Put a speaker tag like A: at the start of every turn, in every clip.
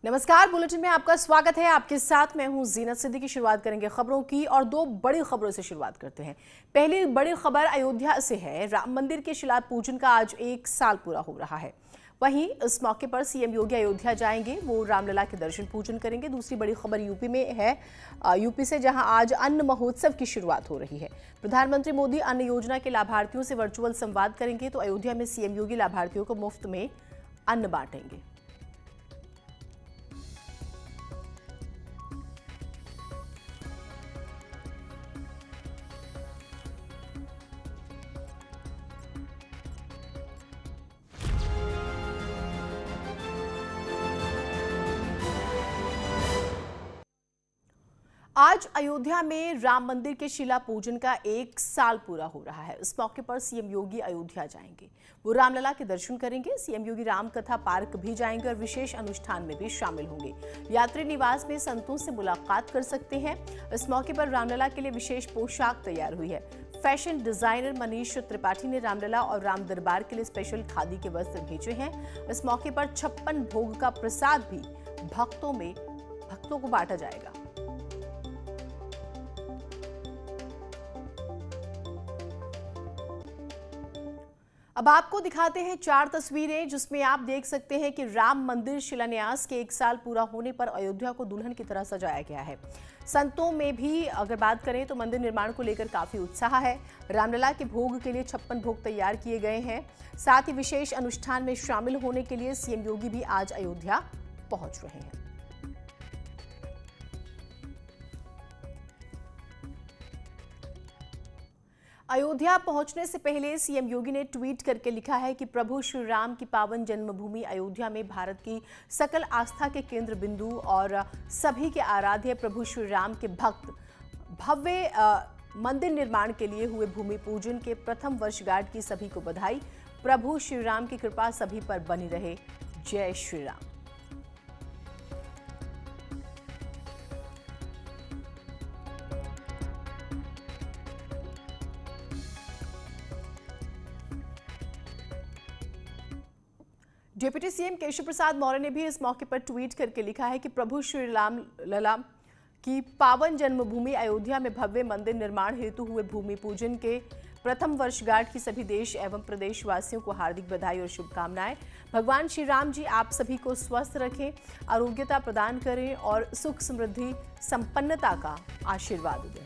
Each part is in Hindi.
A: नमस्कार, बुलेटिन में आपका स्वागत है। आपके साथ मैं हूं जीनत सिद्दीकी। शुरुआत करेंगे खबरों की और दो बड़ी खबरों से शुरुआत करते हैं। पहली बड़ी खबर अयोध्या से है। राम मंदिर के शिला पूजन का आज 1 साल पूरा हो रहा है। वहीं इस मौके पर सीएम योगी अयोध्या जाएंगे, वो रामलला के दर्शन पूजन करेंगे। दूसरी बड़ी खबर यूपी में है, यूपी से, जहां आज अन्न महोत्सव की शुरुआत हो रही है। प्रधानमंत्री मोदी अन्न योजना के लाभार्थियों से वर्चुअल संवाद करेंगे, तो अयोध्या में सीएम योगी लाभार्थियों को मुफ्त में अन्न बांटेंगे। आज अयोध्या में राम मंदिर के शिला पूजन का 1 साल पूरा हो रहा है। इस मौके पर सीएम योगी अयोध्या जाएंगे, वो रामलला के दर्शन करेंगे। सीएम योगी राम कथा पार्क भी जाएंगे और विशेष अनुष्ठान में भी शामिल होंगे। यात्री निवास में संतों से मुलाकात कर सकते हैं। इस मौके पर रामलला के लिए विशेष पोशाक तैयार हुई है। फैशन डिजाइनर मनीष त्रिपाठी ने रामलला और राम दरबार के लिए स्पेशल खादी के वस्त्र भेजे हैं। इस मौके पर 56 भोग का प्रसाद भी भक्तों को बांटा जाएगा। अब आपको दिखाते हैं 4 तस्वीरें, जिसमें आप देख सकते हैं कि राम मंदिर शिलान्यास के 1 साल पूरा होने पर अयोध्या को दुल्हन की तरह सजाया गया है। संतों में भी अगर बात करें तो मंदिर निर्माण को लेकर काफी उत्साह है। रामलला के भोग के लिए 56 भोग तैयार किए गए हैं। साथ ही विशेष अनुष्ठान में शामिल होने के लिए सीएम योगी भी आज अयोध्या पहुंच रहे हैं। अयोध्या पहुंचने से पहले सीएम योगी ने ट्वीट करके लिखा है कि प्रभु श्री राम की पावन जन्मभूमि अयोध्या में भारत की सकल आस्था के केंद्र बिंदु और सभी के आराध्य प्रभु श्री राम के भक्त भव्य मंदिर निर्माण के लिए हुए भूमि पूजन के प्रथम वर्षगांठ की सभी को बधाई। प्रभु श्री राम की कृपा सभी पर बनी रहे। जय श्री राम। डिप्टी सीएम केशव प्रसाद मौर्य ने भी इस मौके पर ट्वीट करके लिखा है कि प्रभु श्री राम लला की पावन जन्मभूमि अयोध्या में भव्य मंदिर निर्माण हेतु हुए भूमि पूजन के प्रथम वर्षगांठ की सभी देश एवं प्रदेशवासियों को हार्दिक बधाई और शुभकामनाएं। भगवान श्री राम जी आप सभी को स्वस्थ रखें, आरोग्यता प्रदान करें और सुख समृद्धि संपन्नता का आशीर्वाद दें।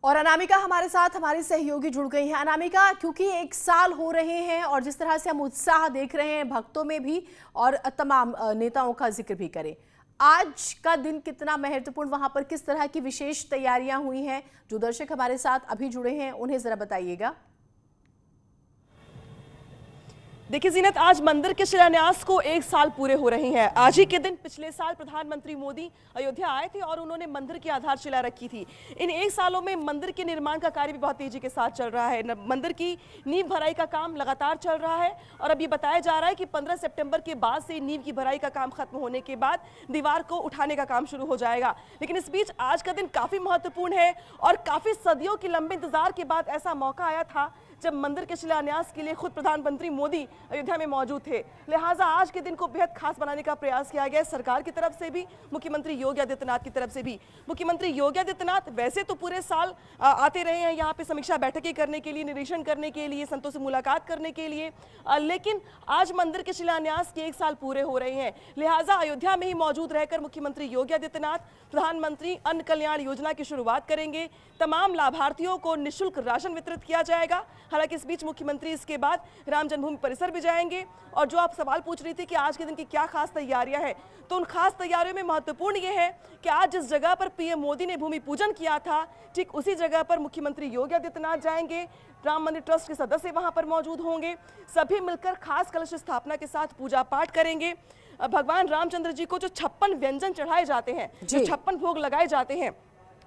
A: और अनामिका हमारे साथ, हमारी सहयोगी जुड़ गई हैं। अनामिका, क्योंकि 1 साल हो रहे हैं और जिस तरह से हम उत्साह देख रहे हैं भक्तों में भी और तमाम नेताओं का जिक्र भी करें, आज का दिन कितना महत्वपूर्ण, वहां पर किस तरह की विशेष तैयारियां हुई हैं? जो दर्शक हमारे साथ अभी जुड़े हैं उन्हें जरा बताइएगा।
B: देखिए जीनत, आज मंदिर के शिलान्यास को 1 साल पूरे हो रहे हैं। आज ही के दिन पिछले साल प्रधानमंत्री मोदी अयोध्या आए थे और उन्होंने मंदिर की आधारशिला रखी थी। इन 1 सालों में मंदिर के निर्माण का कार्य भी बहुत तेजी के साथ चल रहा है। मंदिर की नींव भराई का काम लगातार चल रहा है और अब ये बताया जा रहा है कि 15 सितंबर के बाद से नींव की भराई का काम खत्म होने के बाद दीवार को उठाने का काम शुरू हो जाएगा। लेकिन इस बीच आज का दिन काफी महत्वपूर्ण है और काफी सदियों के लंबे इंतजार के बाद ऐसा मौका आया था जब मंदिर के शिलान्यास के लिए खुद प्रधानमंत्री मोदी अयोध्या में मौजूद थे। लिहाजा आज के दिन को बेहद खास बनाने का प्रयास किया गया है, सरकार की तरफ से भी, मुख्यमंत्री योगी आदित्यनाथ की तरफ से भी। मुख्यमंत्री योगी आदित्यनाथ वैसे तो पूरे साल आते रहे हैं यहाँ पे समीक्षा बैठकें करने के लिए, निरीक्षण करने के लिए, संतों से मुलाकात करने के लिए, लेकिन आज मंदिर के शिलान्यास के 1 साल पूरे हो रहे हैं। लिहाजा अयोध्या में ही मौजूद रहकर मुख्यमंत्री योगी आदित्यनाथ प्रधानमंत्री अन्न कल्याण योजना की शुरुआत करेंगे। तमाम लाभार्थियों को निःशुल्क राशन वितरित किया जाएगा। हालांकि इस बीच मुख्यमंत्री इसके बाद राम जन्मभूमि परिसर भी जाएंगे। और जो आप सवाल पूछ रही थी कि आज के दिन की क्या खास तैयारियां हैं, तो उन खास तैयारियों में महत्वपूर्ण ये है कि आज जिस जगह पर पीएम मोदी ने भूमि पूजन किया था, ठीक उसी जगह पर मुख्यमंत्री योगी आदित्यनाथ जाएंगे। राम मंदिर ट्रस्ट के सदस्य वहां पर मौजूद होंगे। सभी मिलकर खास कलश स्थापना के साथ पूजा पाठ करेंगे। भगवान रामचंद्र जी को जो 56 व्यंजन चढ़ाए जाते हैं, जो 56 भोग लगाए जाते हैं,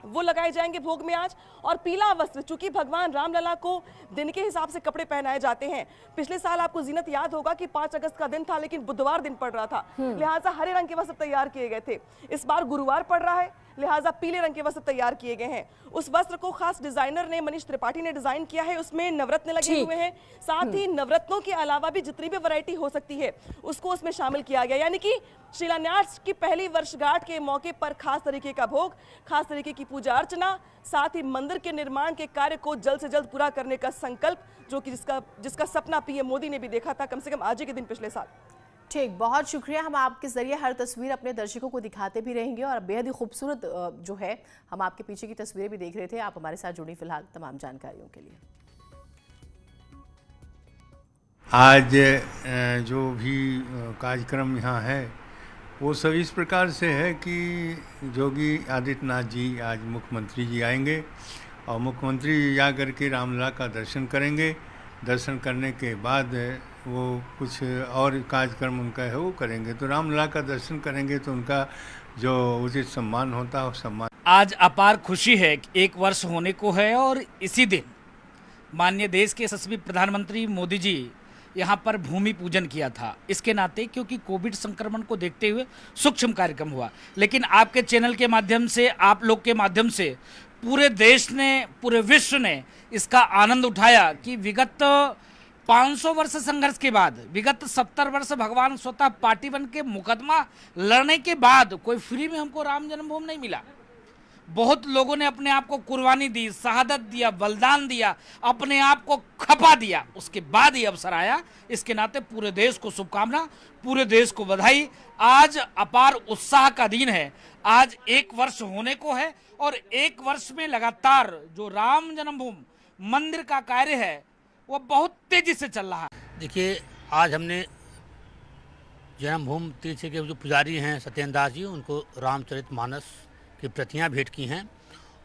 B: वो लगाए जाएंगे भोग में आज। और पीला वस्त्र, चूंकि भगवान रामलला को दिन के हिसाब से कपड़े पहनाए जाते हैं। पिछले साल आपको जीनत याद होगा कि 5 अगस्त का दिन था, लेकिन बुधवार दिन पड़ रहा था, लिहाजा हरे रंग के वस्त्र तैयार किए गए थे। इस बार गुरुवार पड़ रहा है, लिहाजा पीले रंग के वस्त्र तैयार किए गए हैं। उस वस्त्र को खास डिजाइनर ने, मनीष त्रिपाठी ने डिजाइन किया है। उसमें नवरत्न लगे हुए हैं, साथ ही नवरत्नों के अलावा भी जितनी भी वैरायटी हो सकती है उसको उसमें शामिल किया गया। यानी कि शिलान्यास की पहली वर्षगांठ के मौके पर खास तरीके का भोग, खास तरीके की पूजा अर्चना, साथ ही मंदिर के निर्माण के कार्य को जल्द से जल्द पूरा करने का संकल्प, जो कि जिसका सपना पीएम मोदी ने भी देखा था कम से कम आज ही के दिन पिछले साल।
A: ठीक, बहुत शुक्रिया। हम आपके जरिए हर तस्वीर अपने दर्शकों को दिखाते भी रहेंगे और बेहद ही खूबसूरत जो है, हम आपके पीछे की तस्वीरें भी देख रहे थे। आप हमारे साथ जुड़ी फिलहाल तमाम जानकारियों के लिए।
C: आज जो भी कार्यक्रम यहाँ है वो सब इस प्रकार से है कि योगी आदित्यनाथ जी आज मुख्यमंत्री जी आएंगे और मुख्यमंत्री जी जा करके रामलला का दर्शन करेंगे। दर्शन करने के बाद वो कुछ और कार्यक्रम उनका है वो करेंगे। तो रामलला का दर्शन करेंगे तो उनका जो उचित सम्मान होता है वो सम्मान।
D: आज अपार खुशी है कि 1 वर्ष होने को है और इसी दिन माननीय देश के यशस्वी प्रधानमंत्री मोदी जी यहाँ पर भूमि पूजन किया था। इसके नाते क्योंकि कोविड संक्रमण को देखते हुए सूक्ष्म कार्यक्रम हुआ, लेकिन आपके चैनल के माध्यम से, आप लोग के माध्यम से पूरे देश ने, पूरे विश्व ने इसका आनंद उठाया कि विगत 500 वर्ष संघर्ष के बाद, विगत 70 वर्ष भगवान स्वतः पार्टी बन के मुकदमा लड़ने के बाद कोई फ्री में हमको राम जन्मभूमि नहीं मिला। बहुत लोगों ने अपने आप को कुर्बानी दी, शहादत दिया, बलिदान दिया, अपने आप को खपा दिया, उसके बाद ही अवसर आया। इसके नाते पूरे देश को शुभकामना, पूरे देश को बधाई। आज अपार उत्साह का दिन है। आज 1 वर्ष होने को है और 1 वर्ष में लगातार जो राम जन्मभूमि मंदिर का कार्य है वो बहुत तेजी से चल रहा है।
E: देखिए, आज हमने जन्मभूमि तीर्थ के जो पुजारी हैं सत्येंद्र दास जी, उनको रामचरितमानस की प्रतियां भेंट की हैं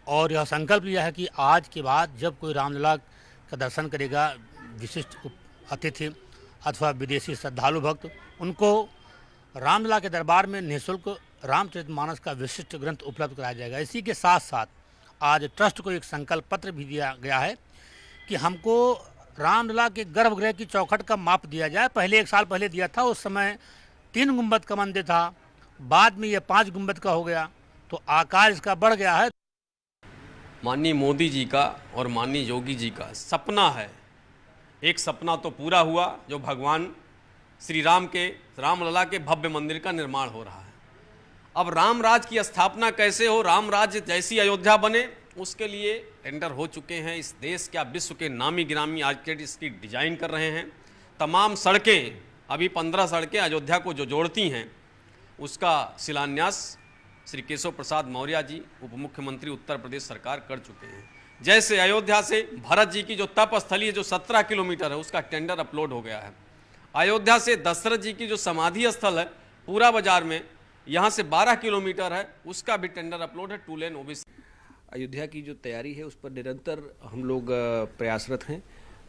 E: और यह संकल्प लिया है कि आज के बाद जब कोई रामलला का दर्शन करेगा, विशिष्ट अतिथि अथवा विदेशी श्रद्धालु भक्त, उनको रामलला के दरबार में निःशुल्क रामचरितमानस का विशिष्ट ग्रंथ उपलब्ध कराया जाएगा। इसी के साथ साथ आज ट्रस्ट को एक संकल्प पत्र भी दिया गया है कि हमको रामलला के गर्भगृह की चौखट का माप दिया जाए। पहले 1 साल पहले दिया था, उस समय 3 गुंबद का मंदिर था, बाद में यह 5 गुंबद का हो गया, तो आकार इसका बढ़ गया है।
F: माननीय मोदी जी का और माननीय योगी जी का सपना है, एक सपना तो पूरा हुआ, जो भगवान श्री राम के, रामलला के भव्य मंदिर का निर्माण हो रहा है। अब राम राज की स्थापना कैसे हो, राम राज्य जैसी अयोध्या बने, उसके लिए टेंडर हो चुके हैं। इस देश क्या विश्व के नामी गिरामी आर्किटेक्ट इसकी डिजाइन कर रहे हैं। तमाम सड़कें, अभी 15 सड़कें अयोध्या को जो जोड़ती हैं, उसका शिलान्यास श्री केशव प्रसाद मौर्य जी, उप मुख्यमंत्री उत्तर प्रदेश सरकार कर चुके हैं। जैसे अयोध्या से भरत जी की जो तप स्थली है जो 17 किलोमीटर है, उसका टेंडर अपलोड हो गया है। अयोध्या से दशरथ जी की जो समाधि स्थल है पूरा बाजार में, यहाँ से 12 किलोमीटर है, उसका भी टेंडर अपलोड है, 2 लेन ओबीसी।
G: अयोध्या की जो तैयारी है उस पर निरंतर हम लोग प्रयासरत हैं।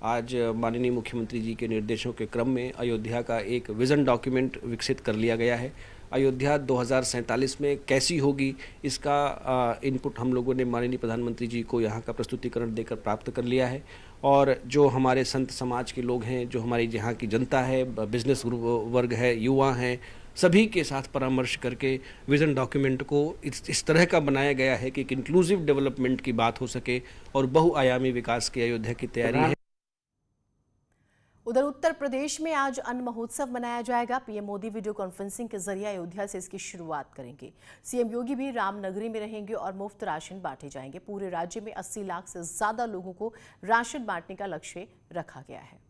G: आज माननीय मुख्यमंत्री जी के निर्देशों के क्रम में अयोध्या का एक विज़न डॉक्यूमेंट विकसित कर लिया गया है। अयोध्या 2047 में कैसी होगी, इसका इनपुट हम लोगों ने माननीय प्रधानमंत्री जी को यहाँ का प्रस्तुतिकरण देकर प्राप्त कर लिया है। और जो हमारे संत समाज के लोग हैं, जो हमारी यहाँ की जनता है, बिजनेस वर्ग है, युवा हैं, सभी के साथ परामर्श करके विज़न डॉक्यूमेंट को इस तरह का बनाया गया है कि एक इंक्लूसिव डेवलपमेंट की बात हो सके और बहुआयामी विकास की अयोध्या की तैयारी है।
A: उधर उत्तर प्रदेश में आज अन्न महोत्सव मनाया जाएगा। पीएम मोदी वीडियो कॉन्फ्रेंसिंग के जरिए अयोध्या से इसकी शुरुआत करेंगे। सीएम योगी भी रामनगरी में रहेंगे और मुफ्त राशन बांटे जाएंगे। पूरे राज्य में 80 लाख से ज्यादा लोगों को राशन बांटने का लक्ष्य रखा गया है।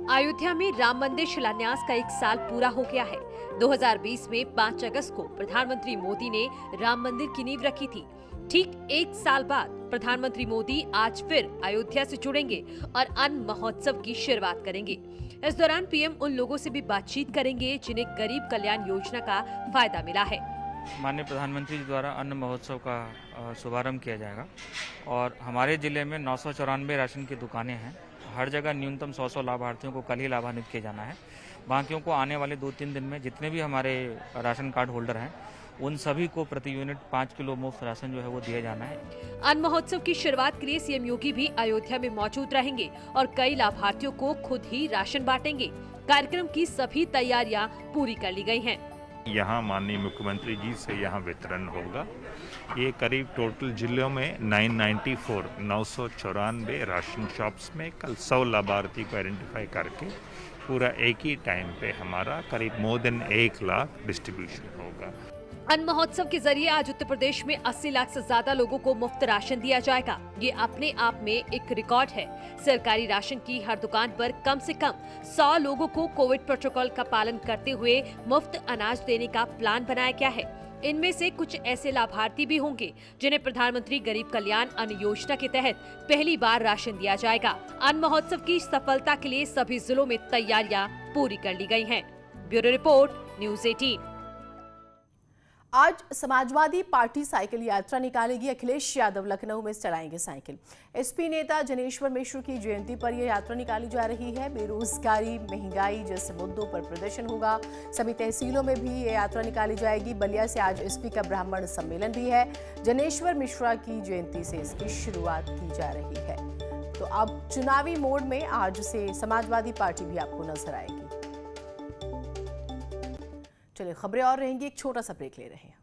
H: अयोध्या में राम मंदिर शिलान्यास का 1 साल पूरा हो गया है। 2020 में 5 अगस्त को प्रधानमंत्री मोदी ने राम मंदिर की नींव रखी थी। ठीक 1 साल बाद प्रधानमंत्री मोदी आज फिर अयोध्या से जुड़ेंगे और अन्न महोत्सव की शुरुआत करेंगे। इस दौरान पीएम उन लोगों से भी बातचीत करेंगे जिन्हें गरीब कल्याण योजना का फायदा मिला है।
I: माननीय प्रधानमंत्री जी द्वारा अन्न महोत्सव का शुभारंभ किया जाएगा और हमारे जिले में 994 राशन की दुकानें हैं हर जगह न्यूनतम 100 लाभार्थियों को कल ही लाभान्वित किया जाना है। बाकियों को आने वाले 2-3 दिन में जितने भी हमारे राशन कार्ड होल्डर हैं उन सभी को प्रति यूनिट 5 किलो मुफ्त राशन जो है वो दिया जाना है।
H: अन्न महोत्सव की शुरुआत के लिए सीएम योगी भी अयोध्या में मौजूद रहेंगे और कई लाभार्थियों को खुद ही राशन बांटेंगे। कार्यक्रम की सभी तैयारियां पूरी कर ली गई हैं।
J: यहाँ माननीय मुख्यमंत्री जी से यहाँ वितरण होगा। ये करीब टोटल जिलों में 994 राशन शॉप्स में कल 100 लाभार्थी को आइडेंटिफाई करके पूरा एक ही टाइम पे हमारा करीब मोर देन 1 लाख डिस्ट्रीब्यूशन होगा।
H: अन्न महोत्सव के जरिए आज उत्तर प्रदेश में 80 लाख से ज्यादा लोगों को मुफ्त राशन दिया जाएगा। ये अपने आप में एक रिकॉर्ड है। सरकारी राशन की हर दुकान पर कम से कम 100 लोगों को कोविड प्रोटोकॉल का पालन करते हुए मुफ्त अनाज देने का प्लान बनाया गया है। इनमें से कुछ ऐसे लाभार्थी भी होंगे जिन्हें प्रधानमंत्री गरीब कल्याण अन्न योजना के तहत पहली बार राशन दिया जाएगा। अन्न महोत्सव की सफलता के लिए सभी जिलों में तैयारियां पूरी कर ली गई हैं। Bureau report, news 18।
A: आज समाजवादी पार्टी साइकिल यात्रा निकालेगी। अखिलेश यादव लखनऊ में चलाएंगे साइकिल। एसपी नेता जनेश्वर मिश्र की जयंती पर यह यात्रा निकाली जा रही है। बेरोजगारी, महंगाई जैसे मुद्दों पर प्रदर्शन होगा। सभी तहसीलों में भी ये यात्रा निकाली जाएगी। बलिया से आज एसपी का ब्राह्मण सम्मेलन भी है। जनेश्वर मिश्रा की जयंती से इसकी शुरुआत की जा रही है। तो अब चुनावी मोड में आज से समाजवादी पार्टी भी आपको नजर आएगी। चलिए खबरें और रहेंगी, एक छोटा सा ब्रेक ले रहे हैं।